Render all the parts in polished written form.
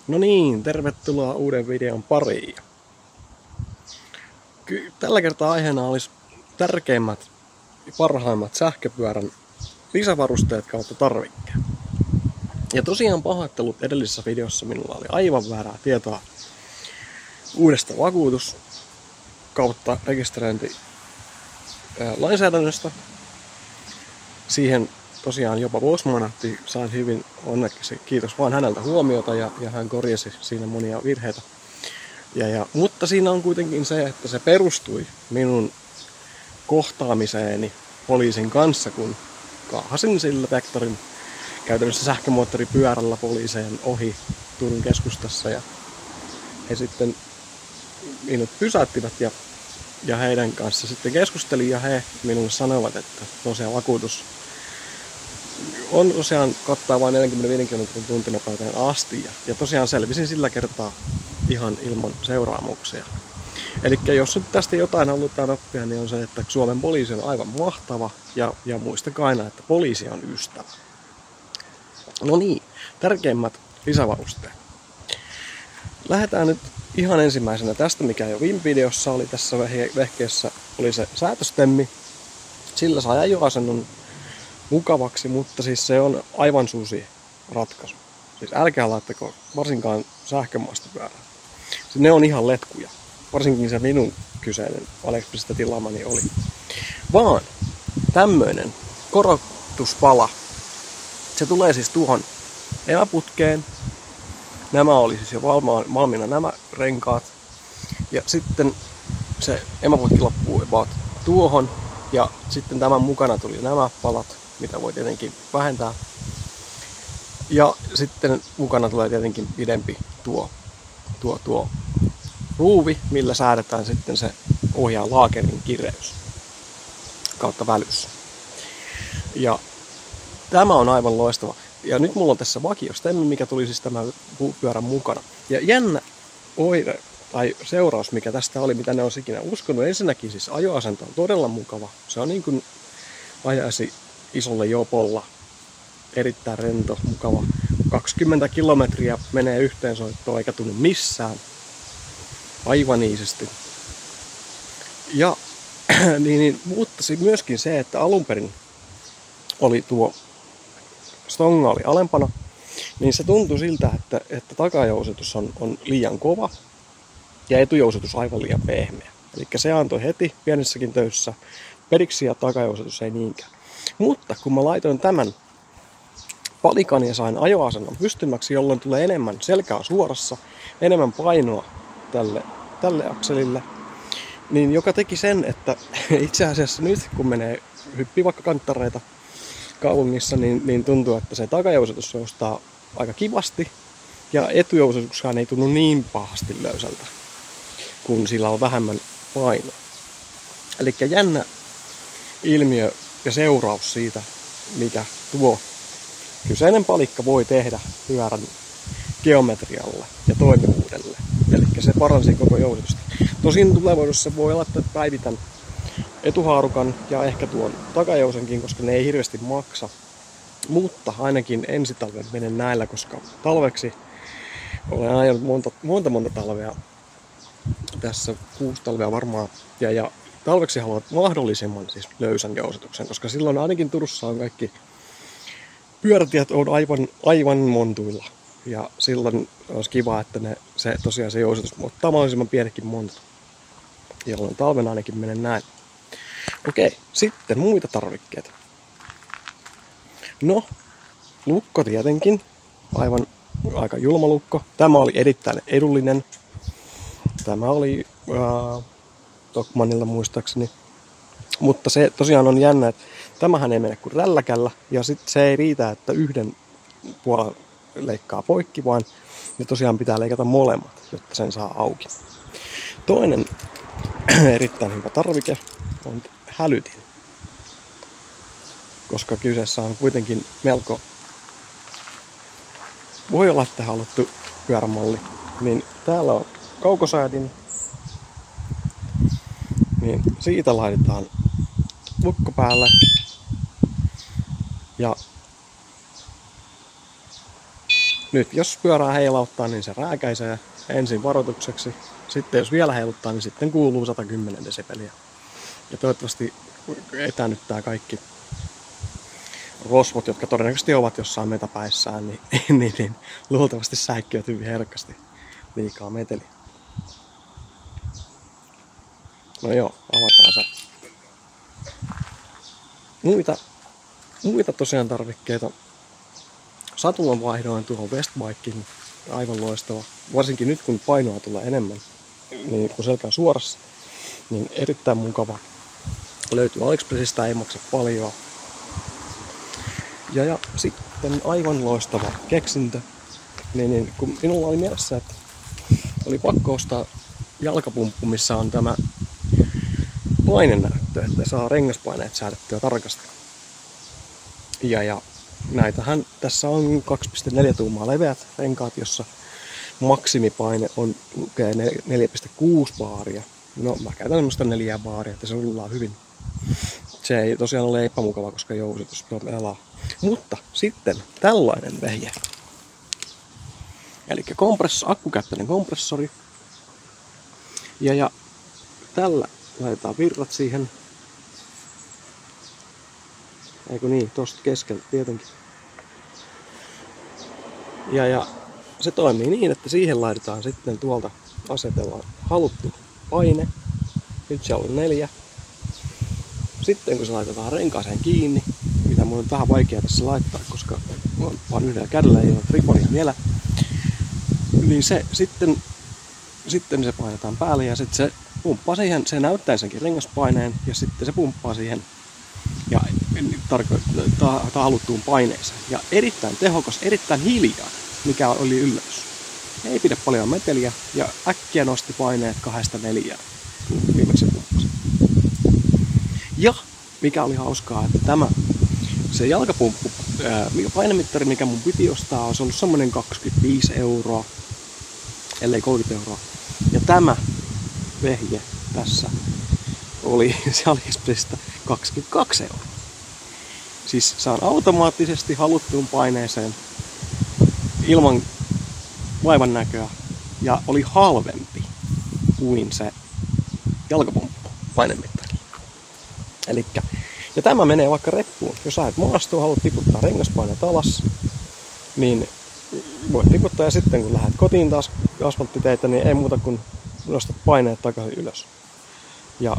No niin, tervetuloa uuden videon pariin. Tällä kertaa aiheena olisi tärkeimmät ja parhaimmat sähköpyörän lisävarusteet kautta tarvikkeet. Ja tosiaan pahoittelut edellisessä videossa minulla oli aivan väärää tietoa uudesta vakuutus kautta rekisteröinti lainsäädännöstä. Siihen tosiaan jopa Bosmanatti sain hyvin onneksi, kiitos vaan häneltä huomiota ja hän korjasi siinä monia virheitä. Mutta siinä on kuitenkin se, että se perustui minun kohtaamiseeni poliisin kanssa, kun kaahasin sillä traktorin käytännössä sähkömoottoripyörällä poliiseen ohi Turun keskustassa. Ja he sitten minut pysäyttivät ja heidän kanssa sitten keskustelin ja he minulle sanoivat, että tosiaan vakuutus on tosiaan kattaa vain 45 km tuntinopeuteen asti ja tosiaan selvisin sillä kertaa ihan ilman seuraamuksia. Eli jos nyt tästä jotain halutaan oppia, niin on se, että Suomen poliisi on aivan mahtava ja muistakaa aina, että poliisi on ystävä. No niin, tärkeimmät lisävarusteet. Lähdetään nyt ihan ensimmäisenä tästä, mikä jo viime videossa oli tässä vehkeessä, oli se säätöstemmi. Sillä saa ajoasennon mukavaksi, mutta siis se on aivan susi ratkaisu. Siis älkää laittako varsinkaan sähkömaastopyörää. Siis ne on ihan letkuja. Varsinkin se minun kyseinen AliExpressistä tilaamani oli. Vaan tämmöinen korotuspala. Se tulee siis tuohon emäputkeen. Nämä oli siis jo valmiina nämä renkaat. Ja sitten se emäputki loppuu about tuohon. Ja sitten tämän mukana tuli nämä palat, mitä voi tietenkin vähentää. Ja sitten mukana tulee tietenkin pidempi tuo ruuvi, millä säädetään sitten se ohjaa laakerin kireys kautta välys. Ja tämä on aivan loistava. Ja nyt mulla on tässä vakiostemmi, mikä tuli siis tämän pyörän mukana. Ja jännä oire tai seuraus, mikä tästä oli, mitä ne olisi ikinä uskonut. Ensinnäkin siis ajoasento on todella mukava. Se on niin kuin ajaisi isolle jopolla. Erittäin rento, mukava. 20 kilometriä menee yhteensoittoon eikä tunnu missään. Aivan iisisti. Ja niin muuttasi myöskin se, että alunperin oli tuo stonga oli alempana, niin se tuntui siltä, että takajousitus on liian kova ja etujousitus aivan liian pehmeä. Eli se antoi heti pienissäkin töissä periksi ja takajousitus ei niinkään. Mutta kun mä laitoin tämän palikan ja sain ajoasennon pystymäksi, jolloin tulee enemmän selkää suorassa, enemmän painoa tälle akselille, niin joka teki sen, että itse asiassa nyt kun hyppii vaikka kanttareita kaupungissa, niin tuntuu, että se takajousitus joustaa aika kivasti ja etujousituskaan ei tunnu niin pahasti löysältä, kun sillä on vähemmän painoa. Eli jännä ilmiö ja seuraus siitä, mitä tuo kyseinen palikka voi tehdä pyörän geometrialle ja toimivuudelle. Eli se paransi koko jousitusta. Tosin tulevaisuudessa voi olla, että päivitän etuhaarukan ja ehkä tuon takajousenkin, koska ne ei hirveästi maksa. Mutta ainakin ensi talven menen näillä, koska talveksi olen ajanut monta talvea. Tässä 6 talvea varmaan. Ja talveksi haluat mahdollisimman siis löysän jousituksen, koska silloin ainakin Turussa on kaikki pyörätiet on aivan montuilla. Ja silloin olisi kiva, että se jousitus ottaa mahdollisimman pienekin monta. Jolloin talven ainakin menen näin. Okei, sitten muita tarvikkeita. No, lukko tietenkin. Aika julma lukko. Tämä oli erittäin edullinen. Tämä oli Tokmannilla muistaakseni. Mutta se tosiaan on jännä, että tämähän ei mene kuin rälläkällä. Ja sitten se ei riitä, että yhden puolen leikkaa poikki, vaan ne tosiaan pitää leikata molemmat, jotta sen saa auki. Toinen erittäin hyvä tarvike on hälytin. Koska kyseessä on kuitenkin melko, voi olla, että haluttu pyörämalli, niin täällä on kaukosäädin, niin siitä laitetaan lukko päälle ja nyt jos pyörää heilauttaa, niin se rääkäisee ensin varoitukseksi. Sitten jos vielä heiluttaa, niin sitten kuuluu 110 desibeliä. Ja toivottavasti etänyttää kaikki rosvot, jotka todennäköisesti ovat jossain metäpäissään, niin luultavasti säikkyvät hyvin herkästi liikaa meteliä. No joo, avataan se. Muita tosiaan tarvikkeita. Satulan vaihdoin tuohon Westbikein, aivan loistava. Varsinkin nyt kun painoa tulee enemmän, niin kun selkä on suorassa, niin erittäin mukava. Löytyy AliExpressistä, ei maksa paljon. Ja sitten aivan loistava keksintö. Niin kun minulla oli mielessä, että oli pakko ostaa jalkapumppu, missä on tämä painenäyttö, että saa rengaspaineet säädettyä tarkasti. Ja näitähän tässä on 2,4 tuumaa leveät renkaat, jossa maksimipaine lukee 4,6 baaria. No mä käytän semmoista 4 baaria, että se rullaa hyvin. Se ei tosiaan ole epämukava, koska jousitus pelaa. Mutta sitten tällainen vehje. Eli akkukäyttöinen kompressori. Ja tällä laitetaan virrat siihen. Eikö niin, tosta keskeltä tietenkin. Ja se toimii niin, että siihen laitetaan sitten tuolta asetellaan haluttu paine. Nyt siellä on 4. Sitten kun se laitetaan renkaaseen kiinni, mitä mun on vähän vaikea tässä laittaa, koska on vaan yhdellä kädellä ei ole tripodia vielä, niin se sitten se painetaan päälle ja sitten se pumppaa siihen, se näyttää senkin rengaspaineen ja sitten se pumppaa siihen ja haluttuun paineeseen. Ja erittäin tehokas, erittäin hiljaa, mikä oli yllätys. Ei pidä paljon meteliä ja äkkiä nosti paineet 2-4, kun viimeksi pumppasi. Ja mikä oli hauskaa, että se jalkapumppu, painemittari, mikä mun piti ostaa, olisi ollut semmonen 25 €, ellei 30 €. Ja tämä vehje tässä oli AliExpressistä 22 €. Siis saan automaattisesti haluttuun paineeseen ilman vaivan näköä ja oli halvempi kuin se jalkapumppu painemittari. Ja tämä menee vaikka reppuun. Jos lähdet maastoon, haluat tiputtaa rengaspaineet alas, niin voit tiputtaa ja sitten kun lähdet kotiin taas asfalttiteitä, niin ei muuta kuin nostat paineet takaisin ylös. Ja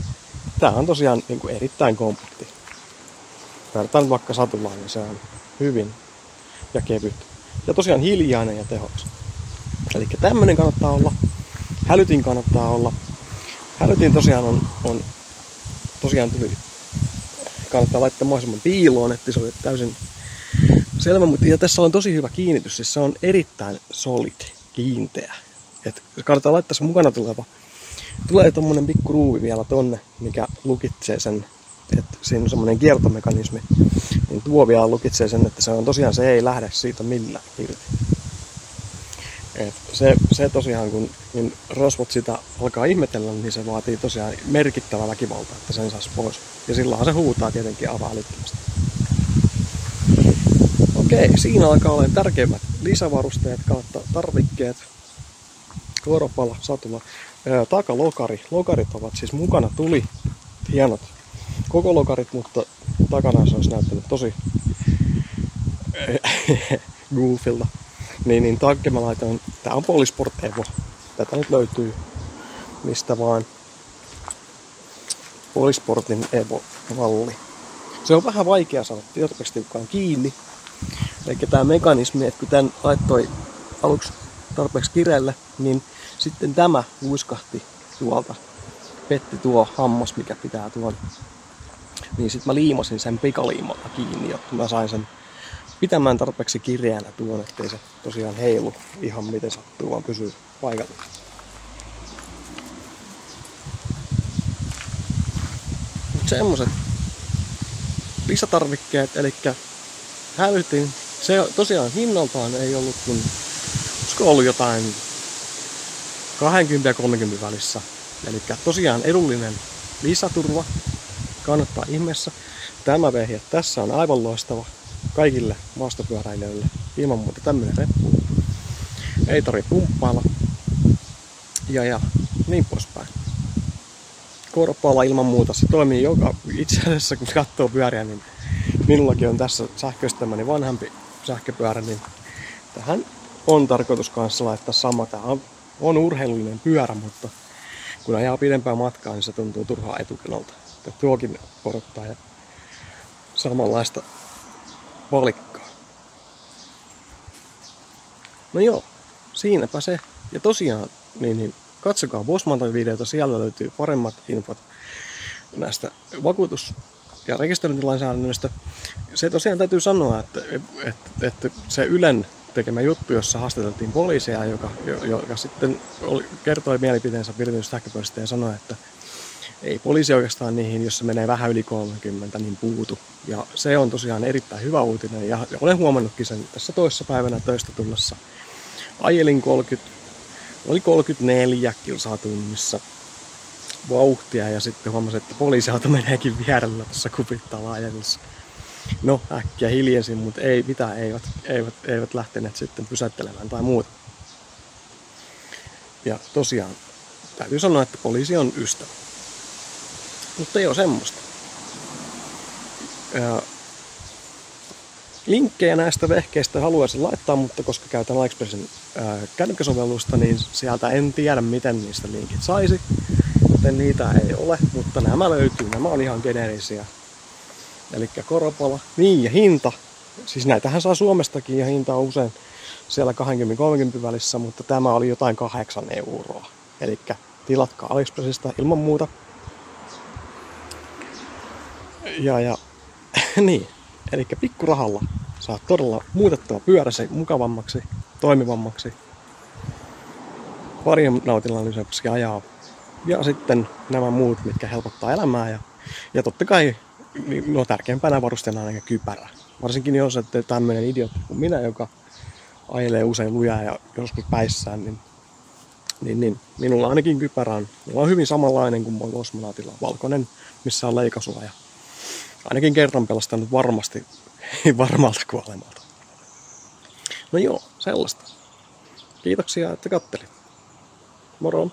tää on tosiaan niin kuin erittäin kompakti. Vertaan vaikka Satulaan, niin se on hyvin ja kevyt. Ja tosiaan hiljainen ja tehokas. Eli tämmönen kannattaa olla. Hälytin kannattaa olla. Hälytin tosiaan on tosiaan kannattaa laittaa mahdollisimman piiloon, että se oli täysin selvä. Ja tässä on tosi hyvä kiinnitys, siis se on erittäin solid, kiinteä. Et kannattaa laittaa se mukana tuleva. Tulee tommonen pikku ruuvi vielä tonne, mikä lukitsee sen, että siinä on semmonen kiertomekanismi. Niin tuo vielä lukitsee sen, että se on tosiaan, se ei lähde siitä millään irti. Et se tosiaan, kun rosvot sitä alkaa ihmetellä, niin se vaatii tosiaan merkittävää väkivaltaa, että sen saisi pois. Ja silloinhan se huutaa tietenkin aivan älyttömästi. Okei, siinä alkaa olla tärkeimmät lisävarusteet kautta tarvikkeet. Koropala, satula, takalokari. Lokarit ovat siis mukana, tuli hienot koko lokarit, mutta takana se olisi näyttänyt tosi goofilta. Niin takke mä laitoin, tää on Polisport Evo. Tätä nyt löytyy mistä vaan. Polisportin Evo-malli. Se on vähän vaikea saada tarpeeksi tiukkaan kiinni. Eli tää mekanismi, että kun tän laittoi aluksi tarpeeksi kireelle, niin sitten tämä luiskahti tuolta. Petti tuo hammas, mikä pitää tuon. Niin sit mä liimasin sen pikaliimalla kiinni, jotta mä sain sen pitämään tarpeeksi kireänä tuon, ettei se tosiaan heilu ihan miten sattuu, vaan pysyy paikalla. Semmoset lisätarvikkeet, eli hälytin. Se tosiaan hinnaltaan ei ollut kun, olisiko ollut jotain 20 ja 30 välissä. Eli tosiaan edullinen lisäturva. Kannattaa ihmeessä. Tämä vehje tässä on aivan loistava kaikille maastopyöräilijöille. Ilman muuta tämmönen reppu. ei tarvitse pumppailla ja niin poispäin. Korppaalla ilman muuta se toimii itse asiassa kun katsoo pyöriä, niin minullakin on tässä sähköistämäni vanhempi sähköpyörä, niin tähän on tarkoitus kanssa laittaa sama. Tämä on urheilullinen pyörä, mutta kun ajaa pidempää matkaa, niin se tuntuu turhaa etukenolta. Tuokin odottaa ja samanlaista valikkaa. No joo, siinäpä se. Ja tosiaan, niin katsokaa Bosman-videota, siellä löytyy paremmat infot näistä vakuutus- ja rekisteröintilainsäädännöstä. Se tosiaan täytyy sanoa, että se Ylen tekemä juttu, jossa haastateltiin poliisia, joka sitten kertoi mielipiteensä viritetystä sähköpörssistä ja sanoi, että ei poliisi oikeastaan niihin, jos se menee vähän yli 30, niin puutu. Ja se on tosiaan erittäin hyvä uutinen ja olen huomannutkin sen tässä toissa päivänä töistä tullessa. Ajelin 34 kilsaa tunnissa vauhtia ja sitten huomasin, että poliisiauto meneekin vierellä tuossa kupittaa ajellessa. No, äkkiä hiljensin, mutta ei mitään, eivät lähteneet sitten pysäyttelemään tai muuta. Ja tosiaan, täytyy sanoa, että poliisi on ystävä. Mutta ei ole semmoista. Linkkejä näistä vehkeistä haluaisin laittaa, mutta koska käytän AliExpressin kännykkäsovellusta, niin sieltä en tiedä, miten niistä linkit saisi. Joten niitä ei ole, mutta nämä löytyy. Nämä on ihan geneerisiä. Elikkä Koropola. Niin, ja hinta. Siis näitähän saa Suomestakin ja hinta on usein siellä 20-30 välissä, mutta tämä oli jotain 8 €. Elikkä tilatkaa AliExpressista ilman muuta. Ja niin. Elikkä pikkurahalla saat todella muutettua pyöräsi mukavammaksi, toimivammaksi. Paljon nautillallisemmaksi ajaa. Ja sitten nämä muut, mitkä helpottaa elämää. Ja totta kai tärkeimpänä varusteena on aina kypärä. Varsinkin jos ette tämmöinen idiootti kuin minä, joka ajelee usein lujaa ja joskus päissään, niin minulla ainakin kypärä on. Mulla on hyvin samanlainen kuin Bosmanatilla, valkoinen, missä on leikasuoja. Ainakin kerran pelastanut varmasti varmalta kuolemalta. No joo, sellaista. Kiitoksia, että kattelit. Moro!